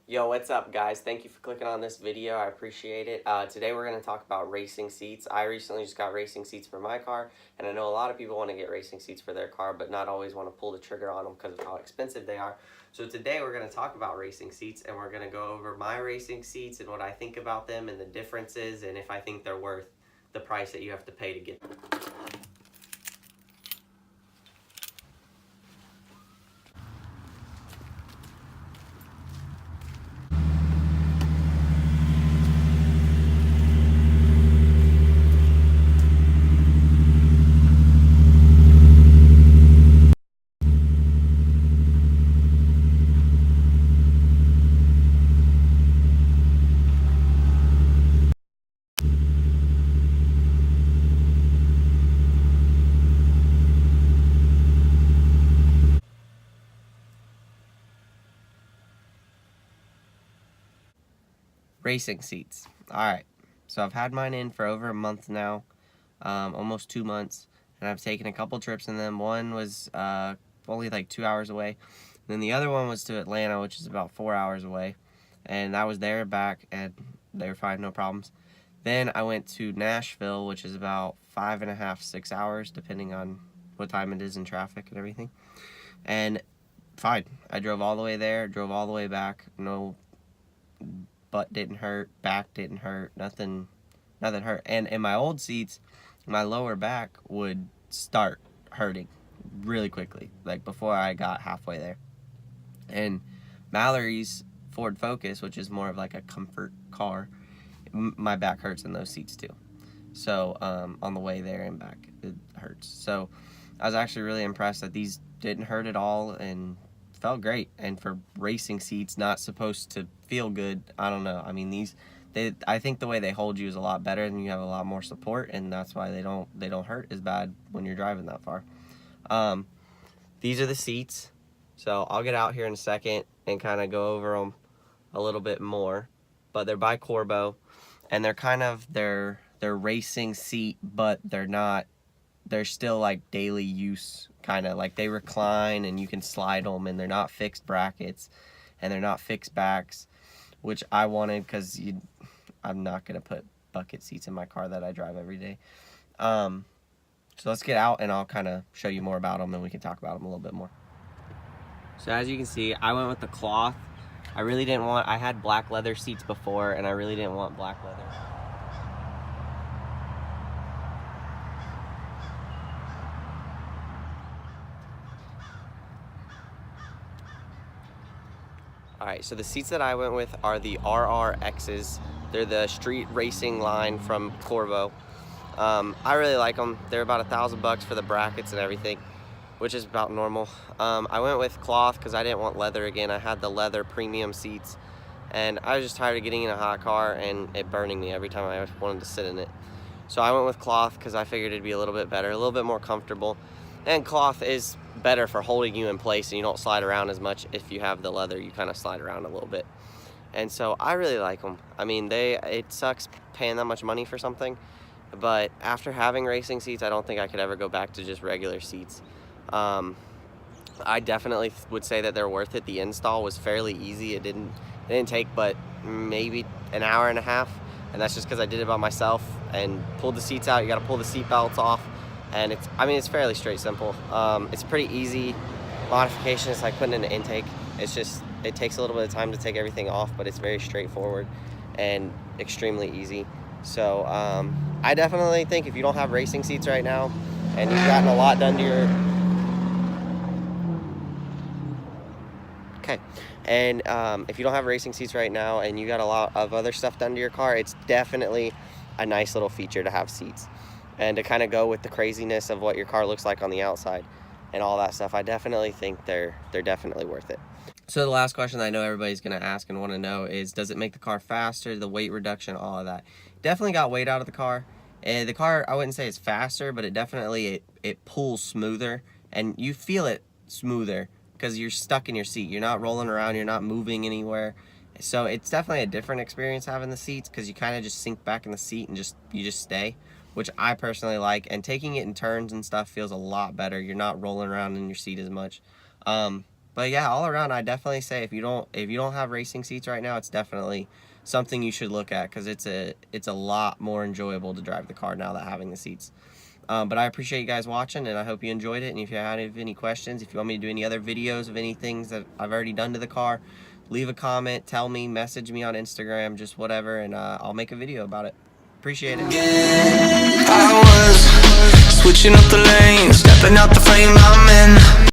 Yo, what's up, guys? Thank you for clicking on this video. I appreciate it. Today we're going to talk about racing seats. I recently just got racing seats for my car, and I know a lot of people want to get racing seats for their car, but not always want to pull the trigger on them because of how expensive they are. So today we're going to talk about racing seats, and we're going to go over my racing seats and what I think about them and the differences, and if I think they're worth the price that you have to pay to get them. Racing seats. Alright, so I've had mine in for over a month now, almost 2 months, and I've taken a couple trips in them. One was only like 2 hours away, and then the other one was to Atlanta, which is about 4 hours away, and I was there and back, and they were fine, no problems. Then I went to Nashville, which is about 5.5, 6 hours, depending on what time it is in traffic and everything, and fine. I drove all the way there, drove all the way back, no butt didn't hurt, back didn't hurt, nothing hurt. And in my old seats, my lower back would start hurting really quickly, like before I got halfway there. And Mallory's Ford Focus, which is more of like a comfort car, my back hurts in those seats too. So on the way there and back, it hurts. So I was actually really impressed that these didn't hurt at all and felt great. And for racing seats, not supposed to feel good, I don't know. I mean, I think the way they hold you is a lot better, and you have a lot more support, and that's why they don't hurt as bad when you're driving that far. These are the seats, so I'll get out here in a second and kind of go over them a little bit more. But they're by Corbeau, and they're kind of they're racing seat, but they're still like daily use, kind of like they recline and you can slide them, and they're not fixed brackets and they're not fixed backs, which I wanted because I'm not gonna put bucket seats in my car that I drive every day. So let's get out and I'll kind of show you more about them, and we can talk about them a little bit more. So as you can see, I went with the cloth. I had black leather seats before, and I really didn't want black leather. Alright, so the seats that I went with are the RRXs. They're the street racing line from Corbeau. I really like them. They're about $1,000 for the brackets and everything, which is about normal. I went with cloth because I didn't want leather again. I had the leather premium seats, and I was just tired of getting in a hot car and it burning me every time I wanted to sit in it. So I went with cloth because I figured it'd be a little bit better, a little bit more comfortable. And cloth is better for holding you in place, and you don't slide around as much. If you have the leather, you kind of slide around a little bit. And so I really like them. I mean, it sucks paying that much money for something, but after having racing seats, I don't think I could ever go back to just regular seats. I definitely would say that they're worth it. The install was fairly easy. It didn't take but maybe an hour and a half, and that's just because I did it by myself and pulled the seats out. You got to pull the seat belts off, and it's fairly straight, simple. It's pretty easy modification. It's like putting in an intake. It takes a little bit of time to take everything off, but it's very straightforward and extremely easy. So I definitely think if you don't have racing seats right now and you've gotten a lot done to your if you don't have racing seats right now and you got a lot of other stuff done to your car, it's definitely a nice little feature to have seats and to kind of go with the craziness of what your car looks like on the outside and all that stuff. I definitely think they're definitely worth it. So the last question I know everybody's going to ask and want to know is, does it make the car faster, the weight reduction, all of that? Definitely got weight out of the car. The car, I wouldn't say it's faster, but it pulls smoother, and you feel it smoother because you're stuck in your seat. You're not rolling around, you're not moving anywhere. So it's definitely a different experience having the seats, because you kind of just sink back in the seat and you just stay, which I personally like. And taking it in turns and stuff feels a lot better. You're not rolling around in your seat as much. But yeah, all around, I definitely say if you don't have racing seats right now, it's definitely something you should look at, because it's a lot more enjoyable to drive the car now that having the seats. But I appreciate you guys watching, and I hope you enjoyed it. And if you have any questions, if you want me to do any other videos of any things that I've already done to the car, leave a comment, tell me, message me on Instagram, just whatever, and I'll make a video about it. Appreciate it. I was switching up the lanes, stepping out the frame I'm in.